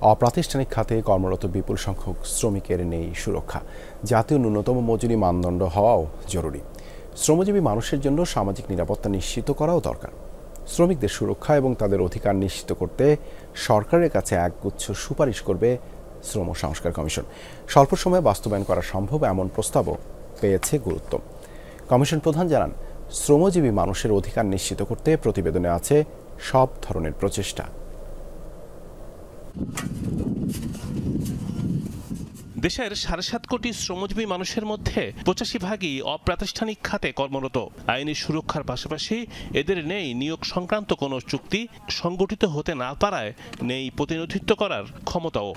অপ্রাতিষ্ঠানিক খাতে কর্মরত বিপুল সংখ্যক শ্রমিকের নেই সুরক্ষা। জাতীয় ন্যূনতম মজুরি মানদণ্ড হওয়াও জরুরি। শ্রমজীবী মানুষের জন্য সামাজিক নিরাপত্তা নিশ্চিত করাও দরকার। শ্রমিকদের সুরক্ষা এবং তাদের অধিকার নিশ্চিত করতে সরকারের কাছে একগুচ্ছ সুপারিশ করবে শ্রম সংস্কার কমিশন। স্বল্প সময়ে বাস্তবায়ন করা সম্ভব এমন প্রস্তাবও পেয়েছে গুরুত্ব। কমিশন প্রধান জানান, শ্রমজীবী মানুষের অধিকার নিশ্চিত করতে প্রতিবেদনে আছে সব ধরনের প্রচেষ্টা। দেশের ৭.৫ কোটি শ্রমজীবী মানুষের মধ্যে ৮৫% অপ্রাতিষ্ঠানিক খাতে কর্মরত। আইনি সুরক্ষার পাশাপাশি এদের নেই নিয়োগ সংক্রান্ত কোনো চুক্তি, সংগঠিত হতে না পারায় নেই প্রতিনিধিত্ব করার ক্ষমতাও।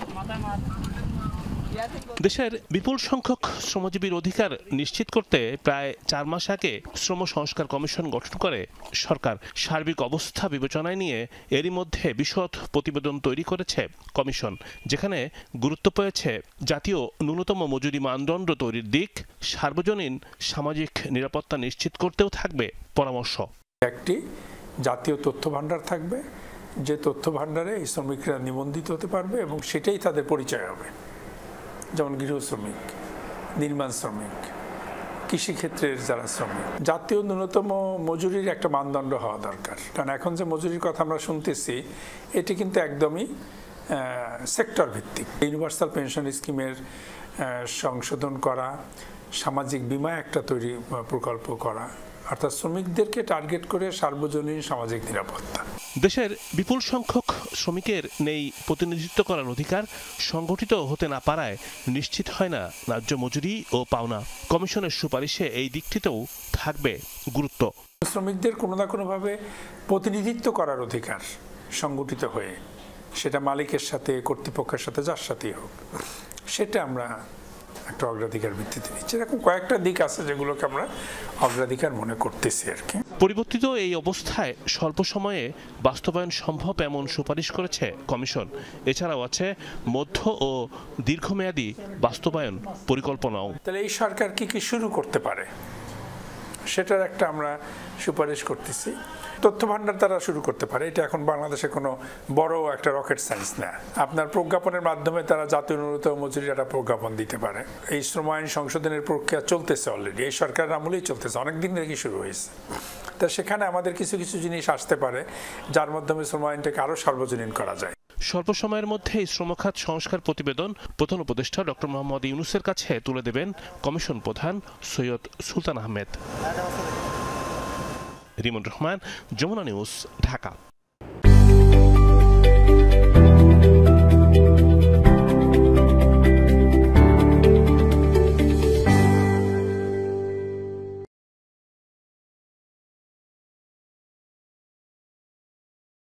দেশের বিপুল সংখ্যক শ্রমজীবীর অধিকার নিশ্চিত করতে প্রায় ৪ মাস আগে শ্রম সংস্কার কমিশন গঠন করে সরকার। সার্বিক অবস্থা বিবেচনায় নিয়ে এরই মধ্যে বিশদ প্রতিবেদন তৈরি করেছে কমিশন, যেখানে গুরুত্ব পেয়েছে জাতীয় ন্যূনতম মজুরি মানদণ্ড তৈরির দিক, সার্বজনীন সামাজিক নিরাপত্তা নিশ্চিত করতেও থাকবে পরামর্শ। একটি জাতীয় তথ্য ভাণ্ডার থাকবে, যে তথ্য ভাণ্ডারে এই শ্রমিকরা নিবন্ধিত হতে পারবে এবং সেটাই তাদের পরিচয় হবে। যেমন গৃহ শ্রমিক, নির্মাণ শ্রমিক, কৃষিক্ষেত্রের যারা শ্রমিক। জাতীয় ন্যূনতম মজুরির একটা মানদণ্ড হওয়া দরকার, কারণ এখন যে মজুরির কথা আমরা শুনতেছি এটি কিন্তু একদমই সেক্টর ভিত্তিক। ইউনিভার্সাল পেনশন স্কিমের সংশোধন করা, সামাজিক বীমা একটা তৈরি প্রকল্প করা, অর্থাৎ শ্রমিকদেরকে টার্গেট করে সার্বজনীন সামাজিক নিরাপত্তা। দেশের বিপুল সংখ্যক শ্রমিকের নেই প্রতিনিধিত্ব করার অধিকার, সংগঠিত হতে না পারায় নিশ্চিত হয় না ন্যায্য মজুরি ও পাওনা। কমিশনের সুপারিশে এই দিকটিতেও থাকবে গুরুত্ব। শ্রমিকদের কোনো না কোনোভাবে প্রতিনিধিত্ব করার অধিকার সংগঠিত হয়ে, সেটা মালিকের সাথে, কর্তৃপক্ষের সাথে, যার সাথেই হোক, সেটা আমরা একটা অগ্রাধিকার ভিত্তিতে নিচ্ছি। এরকম কয়েকটা দিক আছে যেগুলোকে আমরা অগ্রাধিকার মনে করতেছি আর কি। পরিবর্তিত এই অবস্থায় স্বল্প সময়ে বাস্তবায়ন সম্ভব এমন সুপারিশ করেছে কমিশন। এছাড়াও আছে মধ্য ও দীর্ঘমেয়াদী বাস্তবায়ন পরিকল্পনাও। তাহলে এই সরকার কি কি শুরু করতে পারে সেটার একটা আমরা সুপারিশ করতেছি। তথ্য ভাণ্ডার তারা শুরু করতে পারে, এটা এখন বাংলাদেশে কোনো বড় একটা রকেট সায়েন্স না। আপনার প্রজ্ঞাপনের মাধ্যমে তারা জাতীয় ন্যূনতম মজুরির একটা প্রজ্ঞাপন দিতে পারে। এই শ্রম আইন সংশোধনের প্রক্রিয়া চলতেছে অলরেডি, এই সরকারের আমলেই চলতেছে, অনেকদিন থেকে শুরু হয়েছে। তা সেখানে আমাদের কিছু কিছু জিনিস আসতে পারে যার মাধ্যমে শ্রম আইনটাকে আরও সার্বজনীন করা যায়। স্বল্প সময়ের মধ্যে এই শ্রমখাত সংস্কার প্রতিবেদন প্রধান উপদেষ্টা ডক্টর মোহাম্মদ ইউনূসের কাছে তুলে দেবেন কমিশন প্রধান সৈয়দ সুলতান আহমেদ। রিমন রহমান, যমুনা নিউজ, ঢাকা।